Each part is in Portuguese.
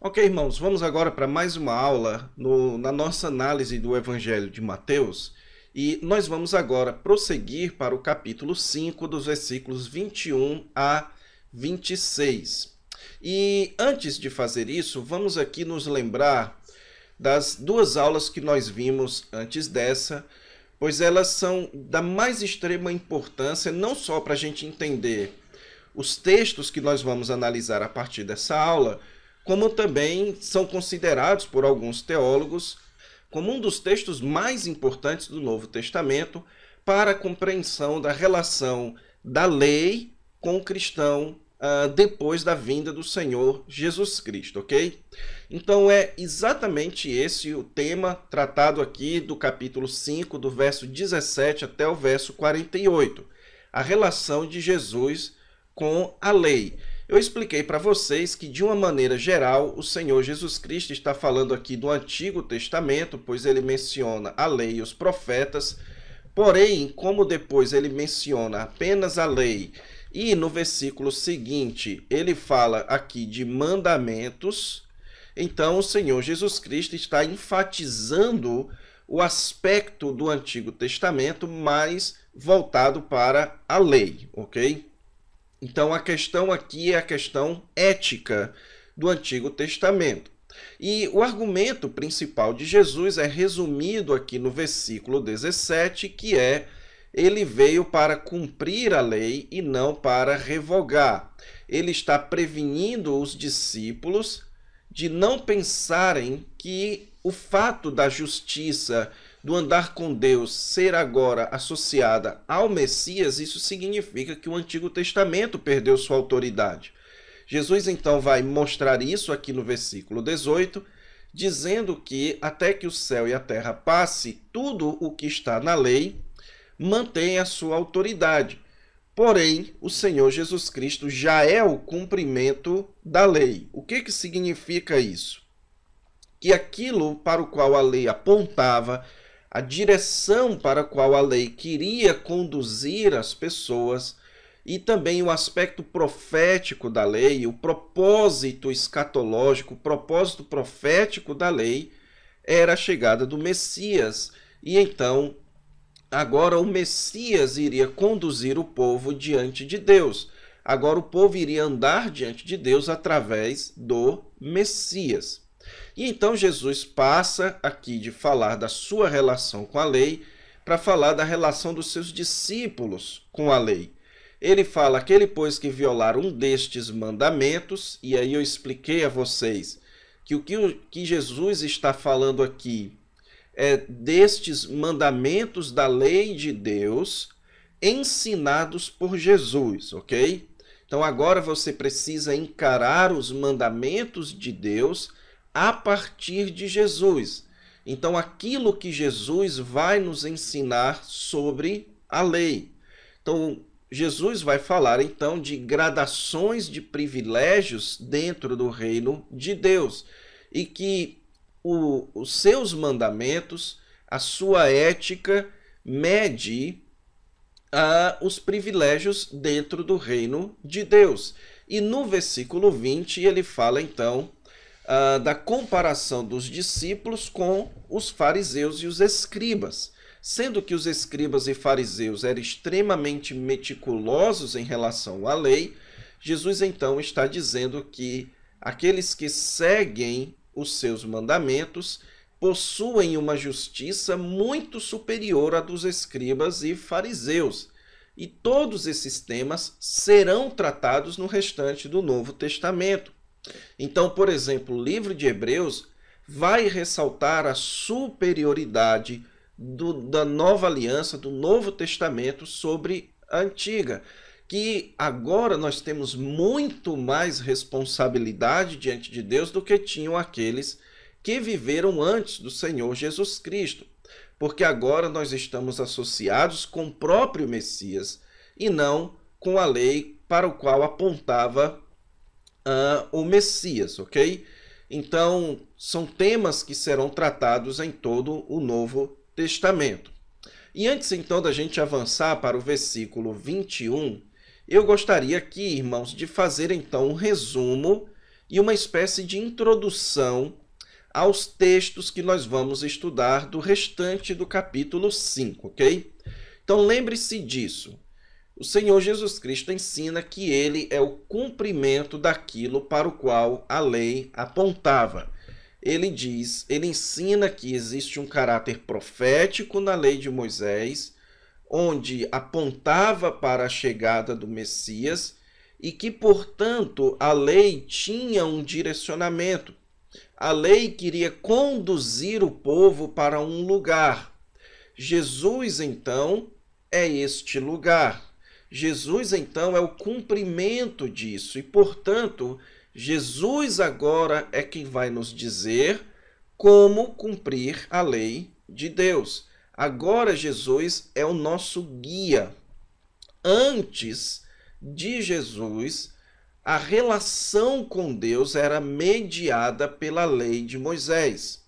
Ok, irmãos, vamos agora para mais uma aula na nossa análise do Evangelho de Mateus. E nós vamos agora prosseguir para o capítulo 5, dos versículos 21 a 26. E antes de fazer isso, vamos aqui nos lembrar das duas aulas que nós vimos antes dessa, pois elas são da mais extrema importância, não só para a gente entender os textos que nós vamos analisar a partir dessa aula, como também são considerados por alguns teólogos como um dos textos mais importantes do Novo Testamento para a compreensão da relação da lei com o cristão depois da vinda do Senhor Jesus Cristo, ok? Então é exatamente esse o tema tratado aqui do capítulo 5, do verso 17 até o verso 48, a relação de Jesus com a lei. Eu expliquei para vocês que, de uma maneira geral, o Senhor Jesus Cristo está falando aqui do Antigo Testamento, pois ele menciona a lei e os profetas. Porém, como depois ele menciona apenas a lei e no versículo seguinte ele fala aqui de mandamentos, então o Senhor Jesus Cristo está enfatizando o aspecto do Antigo Testamento mais voltado para a lei, ok? Então, a questão aqui é a questão ética do Antigo Testamento. E o argumento principal de Jesus é resumido aqui no versículo 17, que é: ele veio para cumprir a lei e não para revogar. Ele está prevenindo os discípulos de não pensarem que o fato da justiça, do andar com Deus, ser agora associada ao Messias, isso significa que o Antigo Testamento perdeu sua autoridade. Jesus então vai mostrar isso aqui no versículo 18, dizendo que até que o céu e a terra passe, tudo o que está na lei mantém a sua autoridade. Porém, o Senhor Jesus Cristo já é o cumprimento da lei. O que significa isso? Que aquilo para o qual a lei apontava, a direção para a qual a lei queria conduzir as pessoas, e também o aspecto profético da lei, o propósito escatológico, o propósito profético da lei, era a chegada do Messias. E então, agora o Messias iria conduzir o povo diante de Deus. Agora o povo iria andar diante de Deus através do Messias. E então Jesus passa aqui de falar da sua relação com a lei para falar da relação dos seus discípulos com a lei. Ele fala: aquele, pois, que violar um destes mandamentos, e aí eu expliquei a vocês que o que Jesus está falando aqui é destes mandamentos da lei de Deus ensinados por Jesus, ok? Então agora você precisa encarar os mandamentos de Deus a partir de Jesus. Então, aquilo que Jesus vai nos ensinar sobre a lei. Então, Jesus vai falar, então, de gradações de privilégios dentro do reino de Deus. E que os seus mandamentos, a sua ética, mede os privilégios dentro do reino de Deus. E no versículo 20, ele fala, então, da comparação dos discípulos com os fariseus e os escribas, sendo que os escribas e fariseus eram extremamente meticulosos em relação à lei. Jesus então está dizendo que aqueles que seguem os seus mandamentos possuem uma justiça muito superior à dos escribas e fariseus. E todos esses temas serão tratados no restante do Novo Testamento. Então, por exemplo, o livro de Hebreus vai ressaltar a superioridade da nova aliança, do Novo Testamento sobre a antiga, que agora nós temos muito mais responsabilidade diante de Deus do que tinham aqueles que viveram antes do Senhor Jesus Cristo, porque agora nós estamos associados com o próprio Messias e não com a lei para o qual apontava o Messias, ok? Então, são temas que serão tratados em todo o Novo Testamento. E antes, então, da gente avançar para o versículo 21, eu gostaria aqui, irmãos, de fazer, então, um resumo e uma espécie de introdução aos textos que nós vamos estudar do restante do capítulo 5, ok? Então lembre-se disso. O Senhor Jesus Cristo ensina que ele é o cumprimento daquilo para o qual a lei apontava. Ele ensina que existe um caráter profético na lei de Moisés, onde apontava para a chegada do Messias e que, portanto, a lei tinha um direcionamento. A lei queria conduzir o povo para um lugar. Jesus, então, é este lugar. Jesus, então, é o cumprimento disso e, portanto, Jesus agora é quem vai nos dizer como cumprir a lei de Deus. Agora Jesus é o nosso guia. Antes de Jesus, a relação com Deus era mediada pela lei de Moisés.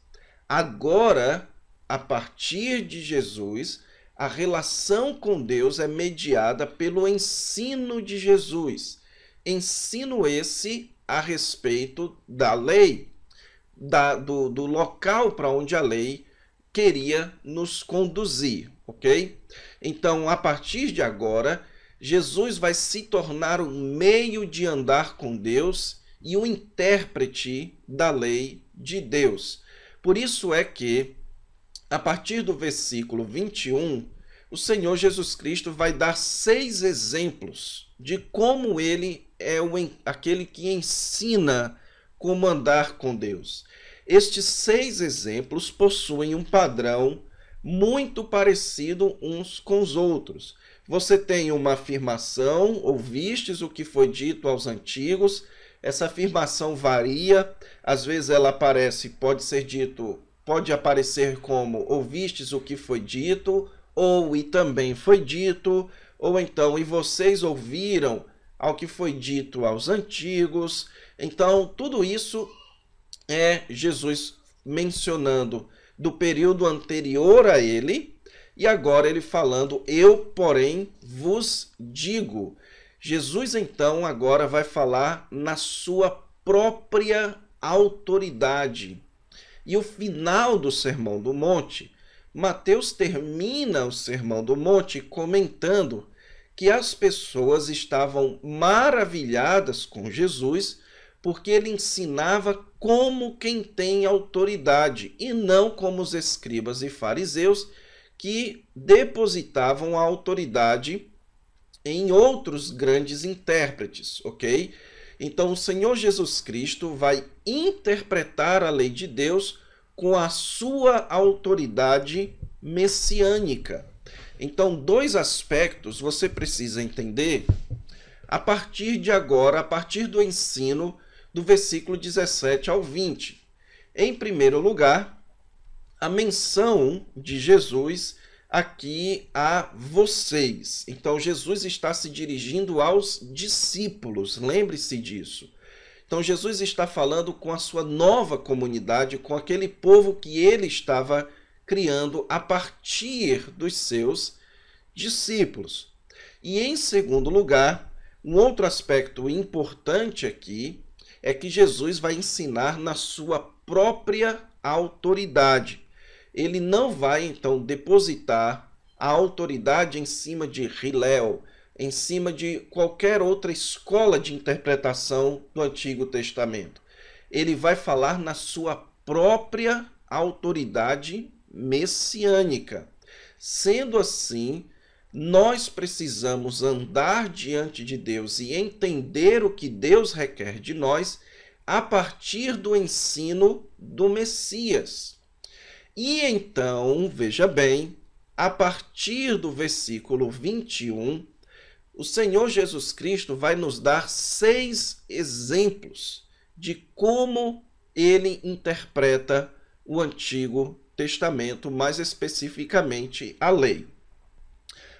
Agora, a partir de Jesus, a relação com Deus é mediada pelo ensino de Jesus. Ensino esse a respeito da lei, do local para onde a lei queria nos conduzir, ok? Então, a partir de agora, Jesus vai se tornar um meio de andar com Deus e um intérprete da lei de Deus. Por isso é que, a partir do versículo 21, o Senhor Jesus Cristo vai dar 6 exemplos de como ele é aquele que ensina como andar com Deus. Estes 6 exemplos possuem um padrão muito parecido uns com os outros. Você tem uma afirmação: ouvistes o que foi dito aos antigos. Essa afirmação varia, às vezes ela aparece, pode aparecer como ouvistes o que foi dito, ou e também foi dito, ou então e vocês ouviram ao que foi dito aos antigos. Então, tudo isso é Jesus mencionando do período anterior a ele, e agora ele falando, eu, porém, vos digo. Jesus, então, agora vai falar na sua própria autoridade. E o final do Sermão do Monte, Mateus termina o Sermão do Monte comentando que as pessoas estavam maravilhadas com Jesus porque ele ensinava como quem tem autoridade e não como os escribas e fariseus que depositavam a autoridade em outros grandes intérpretes, ok? Então, o Senhor Jesus Cristo vai interpretar a lei de Deus com a sua autoridade messiânica. Então, 2 aspectos você precisa entender a partir de agora, a partir do ensino do versículo 17 ao 20. Em primeiro lugar, a menção de Jesus aqui a vocês. Então, Jesus está se dirigindo aos discípulos, lembre-se disso. Então, Jesus está falando com a sua nova comunidade, com aquele povo que ele estava criando a partir dos seus discípulos. E, em segundo lugar, um outro aspecto importante aqui é que Jesus vai ensinar na sua própria autoridade. Ele não vai, então, depositar a autoridade em cima de Hillel, em cima de qualquer outra escola de interpretação do Antigo Testamento. Ele vai falar na sua própria autoridade messiânica. Sendo assim, nós precisamos andar diante de Deus e entender o que Deus requer de nós a partir do ensino do Messias. E então, veja bem, a partir do versículo 21, o Senhor Jesus Cristo vai nos dar 6 exemplos de como ele interpreta o Antigo Testamento, mais especificamente a lei.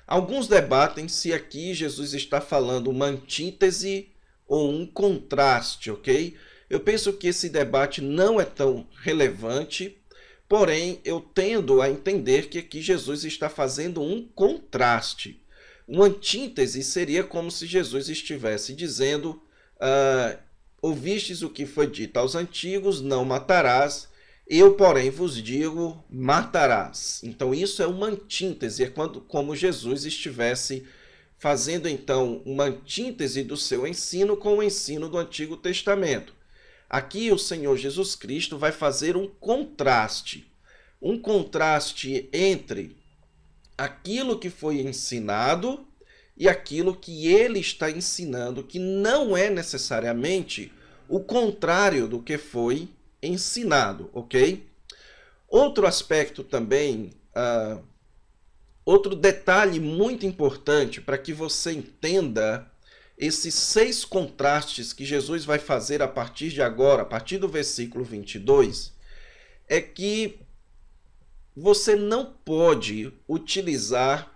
Alguns debatem se aqui Jesus está falando uma antítese ou um contraste, ok? Eu penso que esse debate não é tão relevante, porém eu tendo a entender que aqui Jesus está fazendo um contraste. Uma antítese seria como se Jesus estivesse dizendo ouvistes o que foi dito aos antigos, não matarás, eu, porém, vos digo, matarás. Então, isso é uma antítese, é como Jesus estivesse fazendo, então, uma antítese do seu ensino com o ensino do Antigo Testamento. Aqui, o Senhor Jesus Cristo vai fazer um contraste entre aquilo que foi ensinado e aquilo que ele está ensinando, que não é necessariamente o contrário do que foi ensinado, ok? Outro aspecto também, outro detalhe muito importante para que você entenda esses 6 contrastes que Jesus vai fazer a partir de agora, a partir do versículo 22, é que você não pode utilizar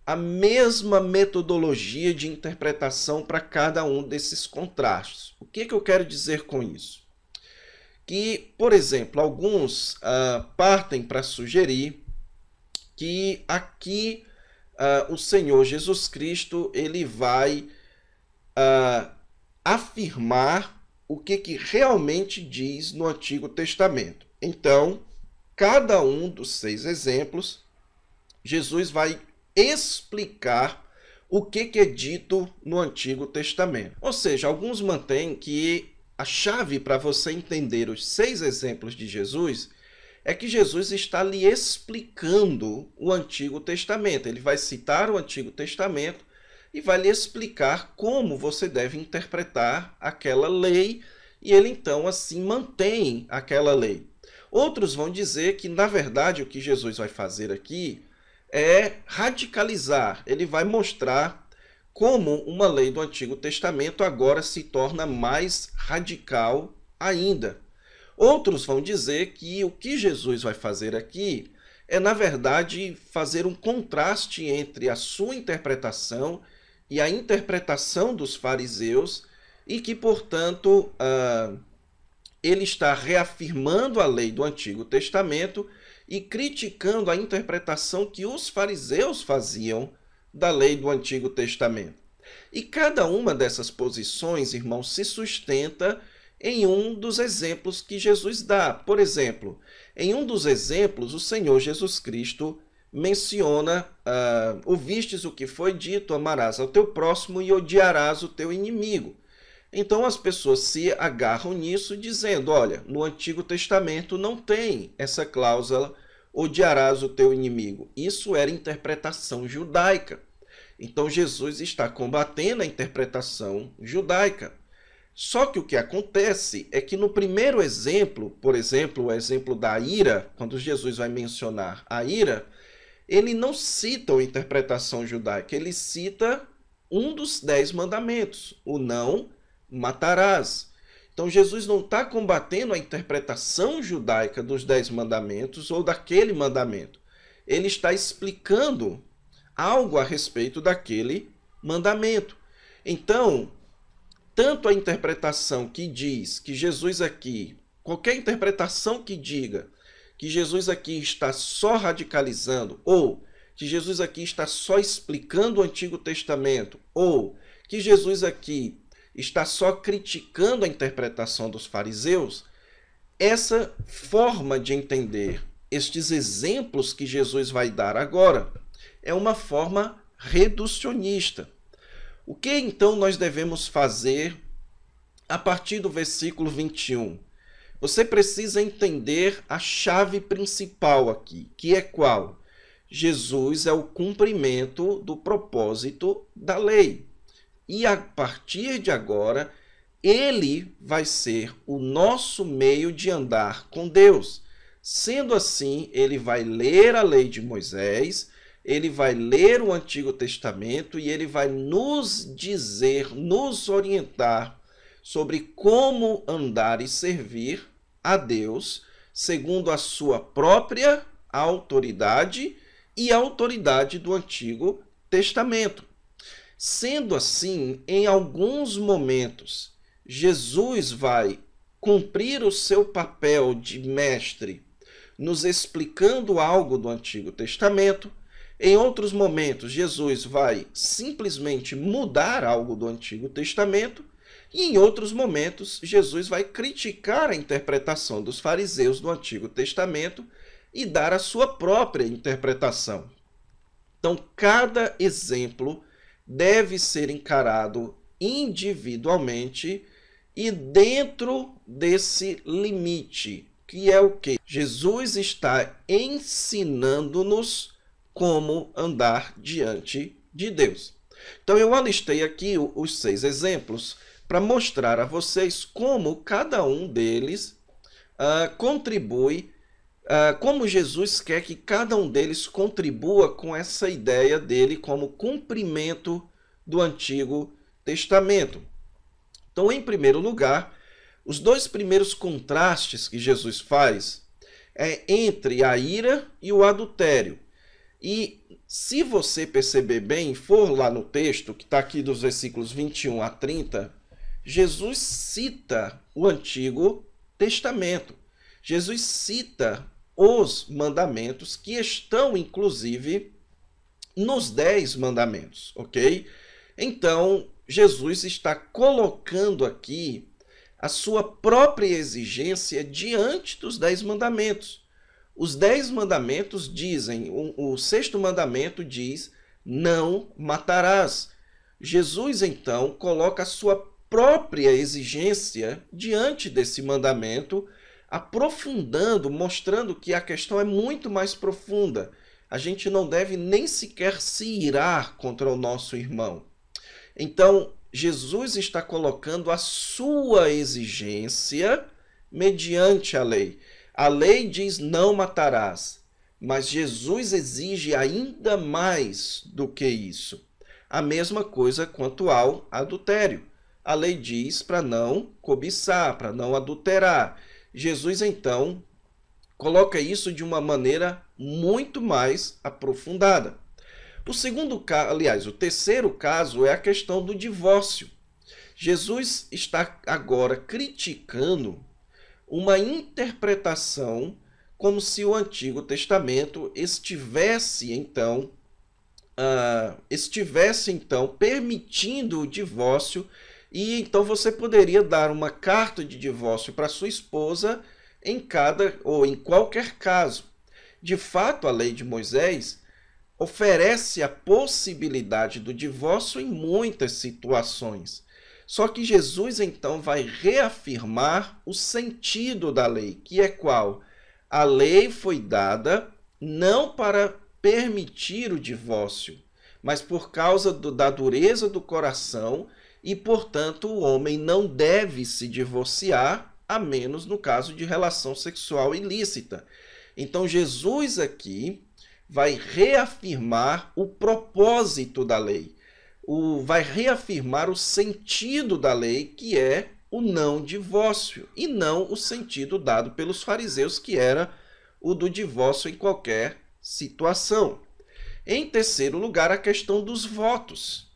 a mesma metodologia de interpretação para cada um desses contrastes. O que eu quero dizer com isso? Que, por exemplo, alguns partem para sugerir que aqui o Senhor Jesus Cristo ele vai afirmar o que realmente diz no Antigo Testamento. Então, cada um dos 6 exemplos, Jesus vai explicar o que é dito no Antigo Testamento. Ou seja, alguns mantêm que a chave para você entender os 6 exemplos de Jesus é que Jesus está lhe explicando o Antigo Testamento. Ele vai citar o Antigo Testamento e vai lhe explicar como você deve interpretar aquela lei, e ele então assim mantém aquela lei. Outros vão dizer que, na verdade, o que Jesus vai fazer aqui é radicalizar. Ele vai mostrar como uma lei do Antigo Testamento agora se torna mais radical ainda. Outros vão dizer que o que Jesus vai fazer aqui é, na verdade, fazer um contraste entre a sua interpretação e a interpretação dos fariseus, e que, portanto, ele está reafirmando a lei do Antigo Testamento e criticando a interpretação que os fariseus faziam da lei do Antigo Testamento. E cada uma dessas posições, irmãos, se sustenta em um dos exemplos que Jesus dá. Por exemplo, em um dos exemplos, o Senhor Jesus Cristo menciona, ouvistes o que foi dito, amarás ao teu próximo e odiarás o teu inimigo. Então as pessoas se agarram nisso dizendo, olha, no Antigo Testamento não tem essa cláusula, odiarás o teu inimigo. Isso era interpretação judaica. Então Jesus está combatendo a interpretação judaica. Só que o que acontece é que no primeiro exemplo, por exemplo, o exemplo da ira, quando Jesus vai mencionar a ira, ele não cita a interpretação judaica, ele cita um dos 10 mandamentos, o não matarás. Então Jesus não está combatendo a interpretação judaica dos 10 mandamentos ou daquele mandamento. Ele está explicando algo a respeito daquele mandamento. Então, tanto a interpretação que diz que Jesus aqui, qualquer interpretação que diga que Jesus aqui está só radicalizando, ou que Jesus aqui está só explicando o Antigo Testamento, ou que Jesus aqui está só criticando a interpretação dos fariseus, essa forma de entender estes exemplos que Jesus vai dar agora é uma forma reducionista. O que então nós devemos fazer a partir do versículo 21? Você precisa entender a chave principal aqui, que é qual? Jesus é o cumprimento do propósito da lei. E a partir de agora, ele vai ser o nosso meio de andar com Deus. Sendo assim, ele vai ler a lei de Moisés, ele vai ler o Antigo Testamento e ele vai nos dizer, nos orientar sobre como andar e servir a Deus, segundo a sua própria autoridade e a autoridade do Antigo Testamento. Sendo assim, em alguns momentos, Jesus vai cumprir o seu papel de mestre, nos explicando algo do Antigo Testamento. Em outros momentos, Jesus vai simplesmente mudar algo do Antigo Testamento. E em outros momentos, Jesus vai criticar a interpretação dos fariseus do Antigo Testamento e dar a sua própria interpretação. Então, cada exemplo deve ser encarado individualmente e dentro desse limite, que é o quê? Jesus está ensinando-nos como andar diante de Deus. Então, eu alistei aqui os 6 exemplos para mostrar a vocês como cada um deles contribui, como Jesus quer que cada um deles contribua com essa ideia dele como cumprimento do Antigo Testamento. Então, em primeiro lugar, os 2 primeiros contrastes que Jesus faz é entre a ira e o adultério. E se você perceber bem, for lá no texto, que está aqui dos versículos 21 a 30, Jesus cita o Antigo Testamento. Jesus cita os mandamentos que estão, inclusive, nos 10 mandamentos, ok? Então, Jesus está colocando aqui a sua própria exigência diante dos 10 mandamentos. Os 10 mandamentos dizem, o 6º mandamento diz, não matarás. Jesus, então, coloca a sua própria exigência diante desse mandamento, aprofundando, mostrando que a questão é muito mais profunda. A gente não deve nem sequer se irar contra o nosso irmão. Então, Jesus está colocando a sua exigência mediante a lei. A lei diz não matarás, mas Jesus exige ainda mais do que isso. A mesma coisa quanto ao adultério. A lei diz para não cobiçar, para não adulterar. Jesus, então, coloca isso de uma maneira muito mais aprofundada. O terceiro caso é a questão do divórcio. Jesus está agora criticando uma interpretação como se o Antigo Testamento estivesse então permitindo o divórcio, e então você poderia dar uma carta de divórcio para sua esposa em qualquer caso. De fato, a lei de Moisés oferece a possibilidade do divórcio em muitas situações. Só que Jesus, então, vai reafirmar o sentido da lei, que é qual? A lei foi dada não para permitir o divórcio, mas por causa da dureza do coração e, portanto, o homem não deve se divorciar, a menos no caso de relação sexual ilícita. Então, Jesus aqui vai reafirmar o propósito da lei, vai reafirmar o sentido da lei, que é o não divórcio, e não o sentido dado pelos fariseus, que era o do divórcio em qualquer situação. Em terceiro lugar, a questão dos votos.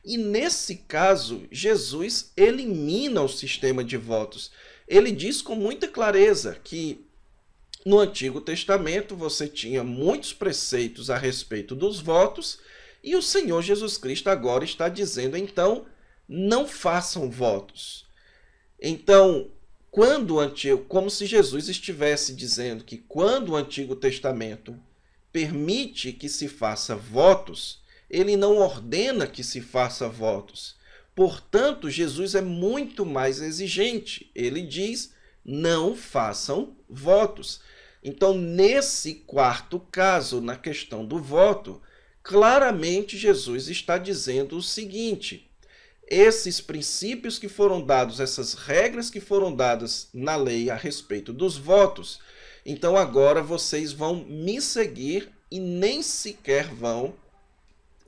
E nesse caso, Jesus elimina o sistema de votos. Ele diz com muita clareza que no Antigo Testamento você tinha muitos preceitos a respeito dos votos, e o Senhor Jesus Cristo agora está dizendo, então, não façam votos. Então, como se Jesus estivesse dizendo que quando o Antigo Testamento permite que se faça votos, ele não ordena que se faça votos. Portanto, Jesus é muito mais exigente. Ele diz, não façam votos. Então, nesse quarto caso, na questão do voto, claramente Jesus está dizendo o seguinte: esses princípios que foram dados, essas regras que foram dadas na lei a respeito dos votos, então agora vocês vão me seguir e nem sequer vão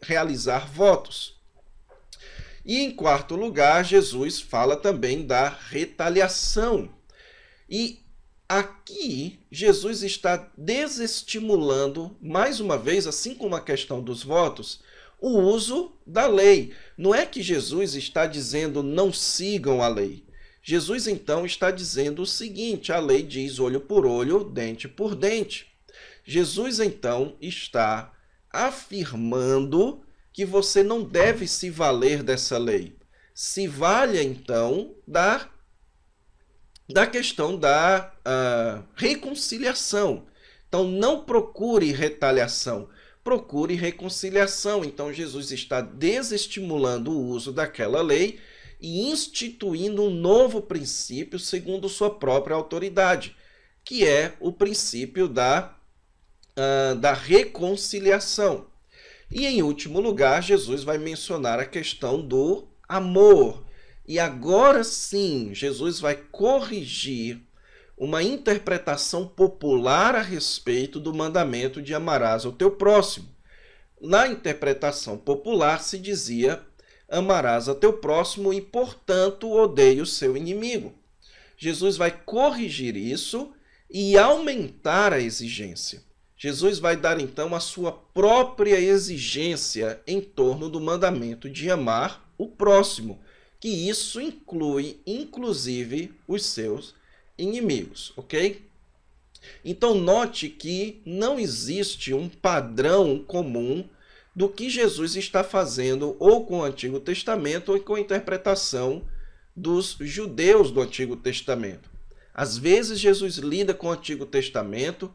realizar votos. E em quarto lugar, Jesus fala também da retaliação. E aqui, Jesus está desestimulando, mais uma vez, assim como a questão dos votos, o uso da lei. Não é que Jesus está dizendo não sigam a lei. Jesus, então, está dizendo o seguinte: a lei diz olho por olho, dente por dente. Jesus, então, está afirmando que você não deve se valer dessa lei. se valha então da questão da reconciliação. Então, não procure retaliação, procure reconciliação. Então, Jesus está desestimulando o uso daquela lei e instituindo um novo princípio segundo sua própria autoridade, que é o princípio da reconciliação. E, em último lugar, Jesus vai mencionar a questão do amor. E agora sim, Jesus vai corrigir uma interpretação popular a respeito do mandamento de amarás ao teu próximo. Na interpretação popular se dizia: amarás ao teu próximo e, portanto, odeia o seu inimigo. Jesus vai corrigir isso e aumentar a exigência. Jesus vai dar então a sua própria exigência em torno do mandamento de amar o próximo, que isso inclui, inclusive, os seus inimigos, ok? Então, note que não existe um padrão comum do que Jesus está fazendo ou com o Antigo Testamento ou com a interpretação dos judeus do Antigo Testamento. Às vezes, Jesus lida com o Antigo Testamento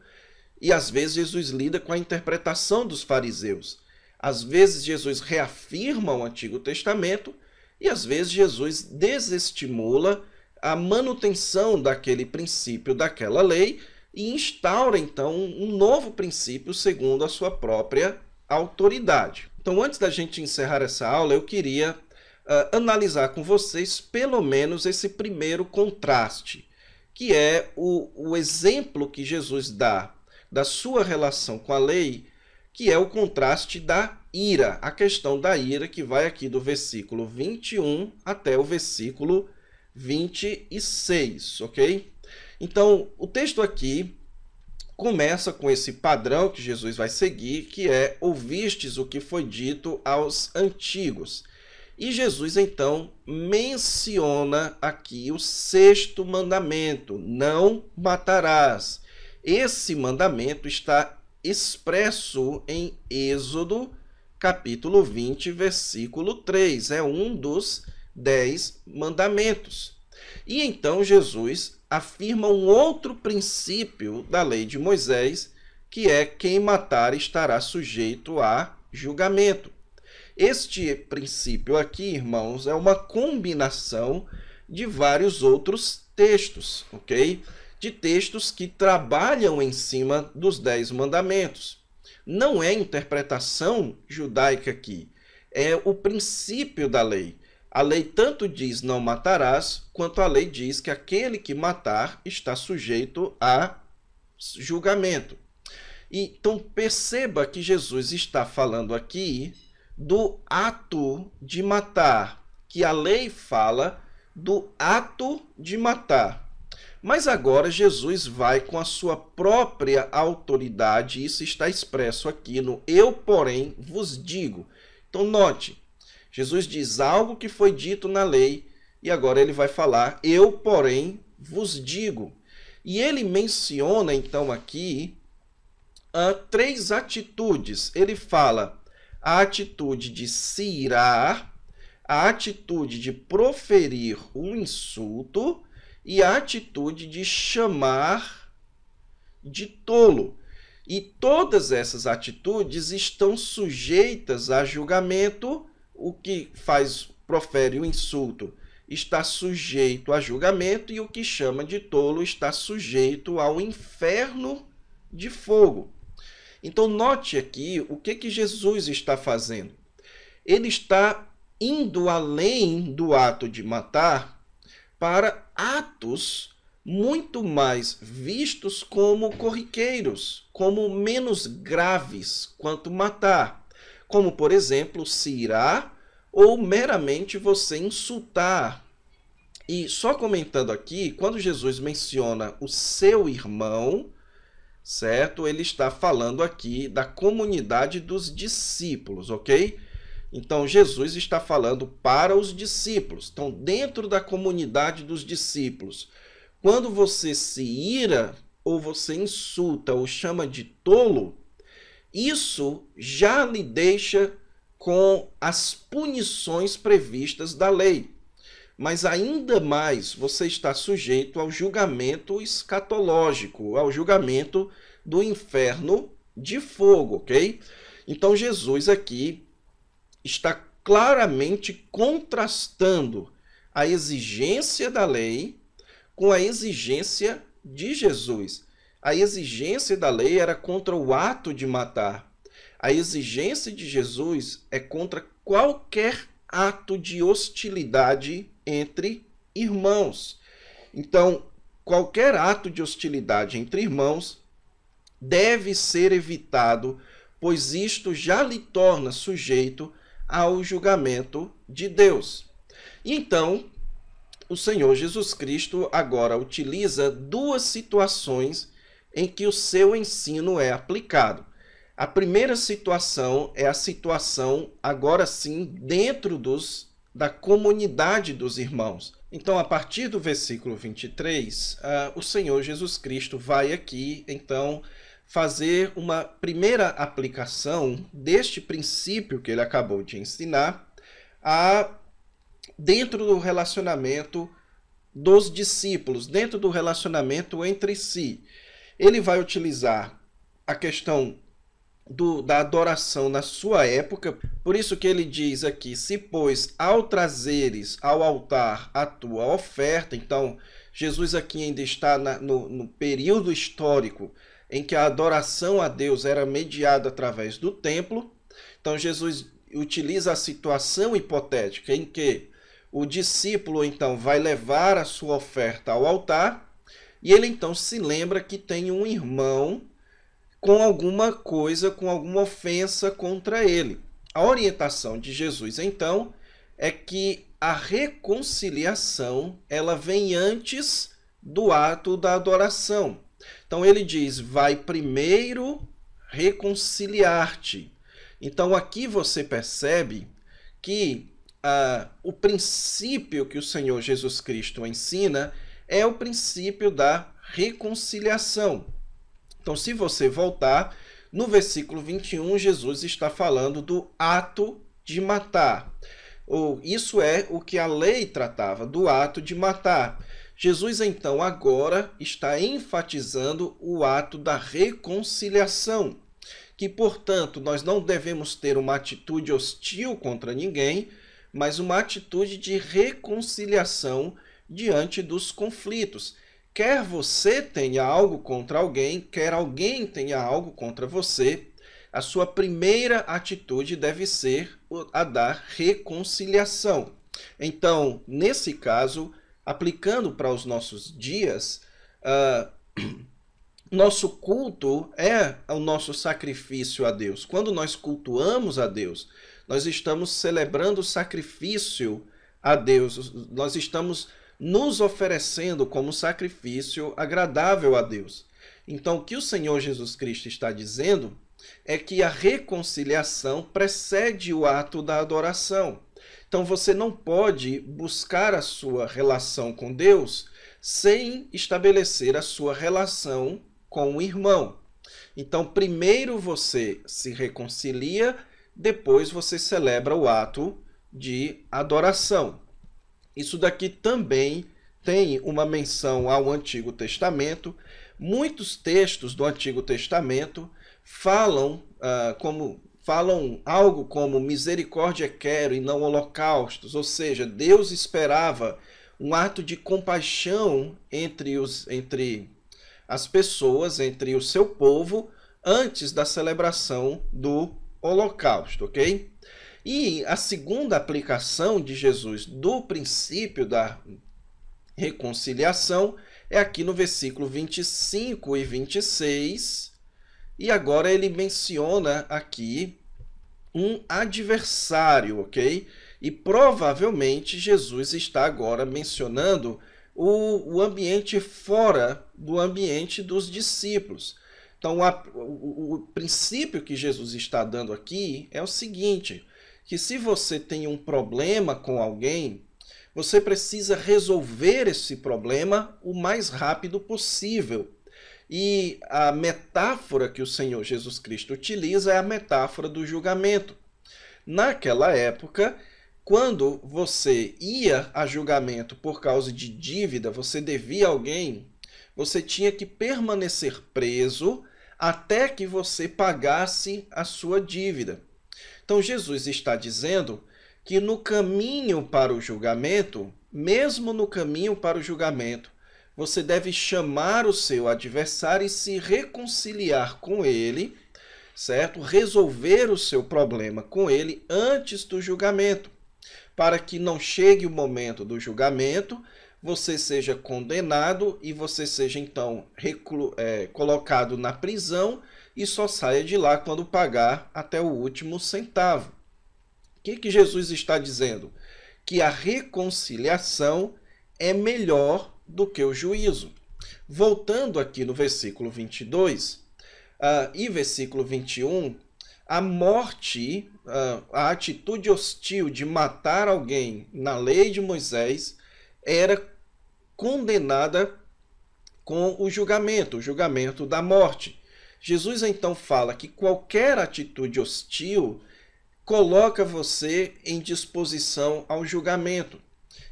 e às vezes Jesus lida com a interpretação dos fariseus. Às vezes, Jesus reafirma o Antigo Testamento e às vezes Jesus desestimula a manutenção daquele princípio, daquela lei, e instaura, então, um novo princípio segundo a sua própria autoridade. Então, antes da gente encerrar essa aula, eu queria analisar com vocês, pelo menos, esse primeiro contraste, que é o exemplo que Jesus dá da sua relação com a lei, que é o contraste da ira, a questão da ira, que vai aqui do versículo 21 até o versículo 26, ok? Então, o texto aqui começa com esse padrão que Jesus vai seguir, que é: ouvistes o que foi dito aos antigos. E Jesus, então, menciona aqui o sexto mandamento: não matarás. Esse mandamento está expresso em Êxodo, capítulo 20, versículo 3. É um dos 10 mandamentos. E então Jesus afirma um outro princípio da lei de Moisés, que é: quem matar estará sujeito a julgamento. Este princípio aqui, irmãos, é uma combinação de vários outros textos, ok? De textos que trabalham em cima dos 10 mandamentos. Não é interpretação judaica aqui, é o princípio da lei. A lei tanto diz não matarás, quanto a lei diz que aquele que matar está sujeito a julgamento. Então perceba que Jesus está falando aqui do ato de matar, que a lei fala do ato de matar. Mas agora Jesus vai com a sua própria autoridade, isso está expresso aqui no eu, porém, vos digo. Então note, Jesus diz algo que foi dito na lei e agora ele vai falar: eu, porém, vos digo. E ele menciona então aqui 3 atitudes. Ele fala a atitude de se irar, a atitude de proferir um insulto e a atitude de chamar de tolo. E todas essas atitudes estão sujeitas a julgamento. O que profere o insulto está sujeito a julgamento, e o que chama de tolo está sujeito ao inferno de fogo. Então note aqui o que Jesus está fazendo. Ele está indo além do ato de matar para atos muito mais vistos como corriqueiros, como menos graves quanto matar, como, por exemplo, se irar ou meramente você insultar. E só comentando aqui, quando Jesus menciona o seu irmão, certo? Ele está falando aqui da comunidade dos discípulos, ok? Então, Jesus está falando para os discípulos. Então, dentro da comunidade dos discípulos, quando você se ira, ou você insulta, ou chama de tolo, isso já lhe deixa com as punições previstas da lei. Mas ainda mais você está sujeito ao julgamento escatológico, ao julgamento do inferno de fogo, ok? Então Jesus aqui está claramente contrastando a exigência da lei com a exigência de Jesus. A exigência da lei era contra o ato de matar. A exigência de Jesus é contra qualquer ato de hostilidade entre irmãos. Então, qualquer ato de hostilidade entre irmãos deve ser evitado, pois isto já lhe torna sujeito ao julgamento de Deus. Então, o Senhor Jesus Cristo agora utiliza duas situações em que o seu ensino é aplicado. A primeira situação é a situação, agora sim, dentro da comunidade dos irmãos. Então, a partir do versículo 23, o Senhor Jesus Cristo vai aqui, então, fazer uma primeira aplicação deste princípio que ele acabou de ensinar dentro do relacionamento dos discípulos, dentro do relacionamento entre si. Ele vai utilizar a questão da adoração na sua época, por isso que ele diz aqui, se pois ao trazeres ao altar a tua oferta, então Jesus aqui ainda está no período histórico em que a adoração a Deus era mediada através do templo. Então Jesus utiliza a situação hipotética em que o discípulo então vai levar a sua oferta ao altar e ele então se lembra que tem um irmão com alguma coisa, com alguma ofensa contra ele. A orientação de Jesus então é que a reconciliação ela vem antes do ato da adoração. Então ele diz, vai primeiro reconciliar-te. Então aqui você percebe que o princípio que o Senhor Jesus Cristo ensina é o princípio da reconciliação. Então, se você voltar, no versículo 21, Jesus está falando do ato de matar. Isso é o que a lei tratava, do ato de matar. Jesus, então, agora está enfatizando o ato da reconciliação, que, portanto, nós não devemos ter uma atitude hostil contra ninguém, mas uma atitude de reconciliação diante dos conflitos. Quer você tenha algo contra alguém, quer alguém tenha algo contra você, a sua primeira atitude deve ser a da reconciliação. Então, nesse caso, aplicando para os nossos dias, nosso culto é o nosso sacrifício a Deus. Quando nós cultuamos a Deus, nós estamos celebrando o sacrifício a Deus, nós estamos nos oferecendo como sacrifício agradável a Deus. Então, o que o Senhor Jesus Cristo está dizendo é que a reconciliação precede o ato da adoração. Então, você não pode buscar a sua relação com Deus sem estabelecer a sua relação com o irmão. Então, primeiro você se reconcilia, depois você celebra o ato de adoração. Isso daqui também tem uma menção ao Antigo Testamento. Muitos textos do Antigo Testamento falam algo como misericórdia quero e não holocaustos, ou seja, Deus esperava um ato de compaixão entre as pessoas, entre o seu povo, antes da celebração do holocausto, ok? E a segunda aplicação de Jesus do princípio da reconciliação é aqui no versículo 25 e 26. E agora ele menciona aqui um adversário, ok? E provavelmente Jesus está agora mencionando o ambiente fora do ambiente dos discípulos. Então, o princípio que Jesus está dando aqui é o seguinte, que se você tem um problema com alguém, você precisa resolver esse problema o mais rápido possível. E a metáfora que o Senhor Jesus Cristo utiliza é a metáfora do julgamento. naquela época, quando você ia a julgamento por causa de dívida, você devia a alguém, você tinha que permanecer preso até que você pagasse a sua dívida. Então Jesus está dizendo que no caminho para o julgamento, mesmo no caminho para o julgamento, você deve chamar o seu adversário e se reconciliar com ele, certo? Resolver o seu problema com ele antes do julgamento, para que não chegue o momento do julgamento, você seja condenado e você seja então colocado na prisão e só saia de lá quando pagar até o último centavo. O que Jesus está dizendo? Que a reconciliação é melhor do que o juízo. Voltando aqui no versículo 22 e versículo 21, a morte, a atitude hostil de matar alguém na lei de Moisés era condenada com o julgamento da morte. Jesus então fala que qualquer atitude hostil coloca você em disposição ao julgamento.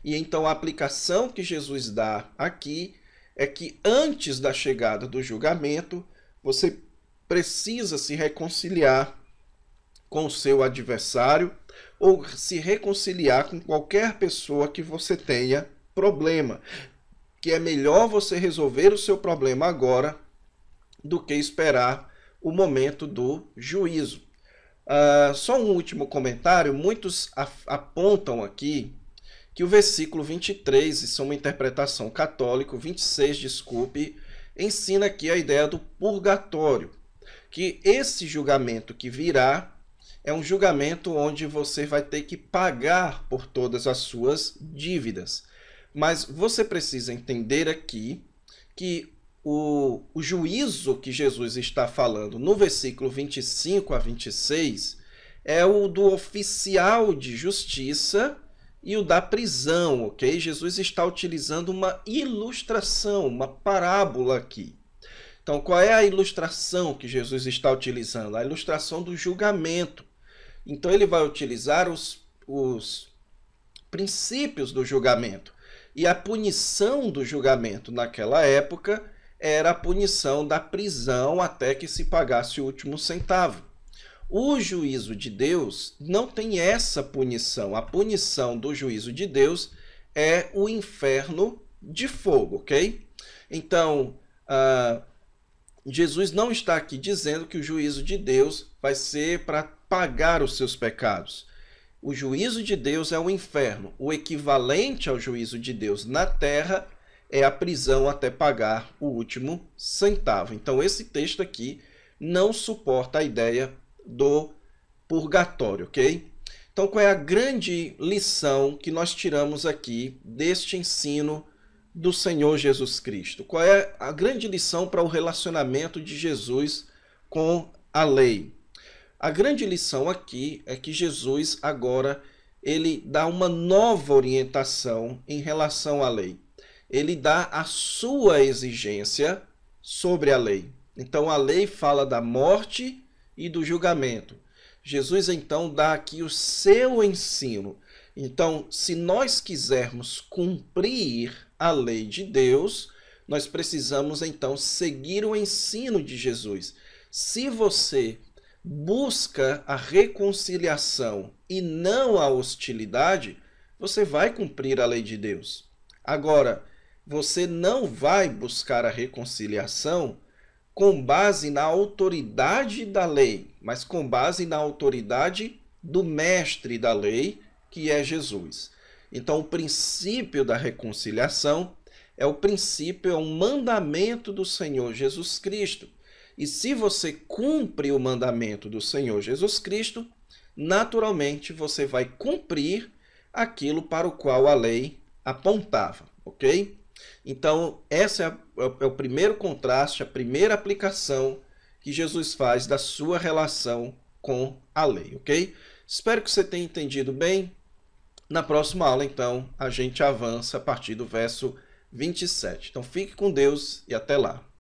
E então a aplicação que Jesus dá aqui é que antes da chegada do julgamento, você precisa se reconciliar com o seu adversário ou se reconciliar com qualquer pessoa que você tenha problema. Que é melhor você resolver o seu problema agora do que esperar o momento do juízo. Só um último comentário. Muitos apontam aqui que o versículo 23, isso é uma interpretação católica, 26, desculpe, ensina aqui a ideia do purgatório. Que esse julgamento que virá é um julgamento onde você vai ter que pagar por todas as suas dívidas. Mas você precisa entender aqui que o juízo que Jesus está falando no versículo 25 a 26 é o do oficial de justiça e o da prisão, ok? Jesus está utilizando uma ilustração, uma parábola aqui. Então, qual é a ilustração que Jesus está utilizando? A ilustração do julgamento. Então, ele vai utilizar os princípios do julgamento. E a punição do julgamento naquela época era a punição da prisão até que se pagasse o último centavo. O juízo de Deus não tem essa punição. A punição do juízo de Deus é o inferno de fogo, ok? Então, Jesus não está aqui dizendo que o juízo de Deus vai ser para pagar os seus pecados. O juízo de Deus é o inferno. O equivalente ao juízo de Deus na terra é a prisão até pagar o último centavo. Então, esse texto aqui não suporta a ideia do purgatório, ok? Então, qual é a grande lição que nós tiramos aqui deste ensino do Senhor Jesus Cristo? Qual é a grande lição para o relacionamento de Jesus com a lei? A grande lição aqui é que Jesus agora ele dá uma nova orientação em relação à lei. Ele dá a sua exigência sobre a lei. Então a lei fala da morte e do julgamento. Jesus então dá aqui o seu ensino. Então, se nós quisermos cumprir a lei de Deus, nós precisamos então seguir o ensino de Jesus. Se você busca a reconciliação e não a hostilidade, você vai cumprir a lei de Deus. Agora, você não vai buscar a reconciliação com base na autoridade da lei, mas com base na autoridade do mestre da lei, que é Jesus. Então, o princípio da reconciliação é um mandamento do Senhor Jesus Cristo. E se você cumpre o mandamento do Senhor Jesus Cristo, naturalmente você vai cumprir aquilo para o qual a lei apontava, ok? Então, esse é o primeiro contraste, a primeira aplicação que Jesus faz da sua relação com a lei, ok? Espero que você tenha entendido bem. Na próxima aula, então, a gente avança a partir do verso 27. Então, fique com Deus e até lá.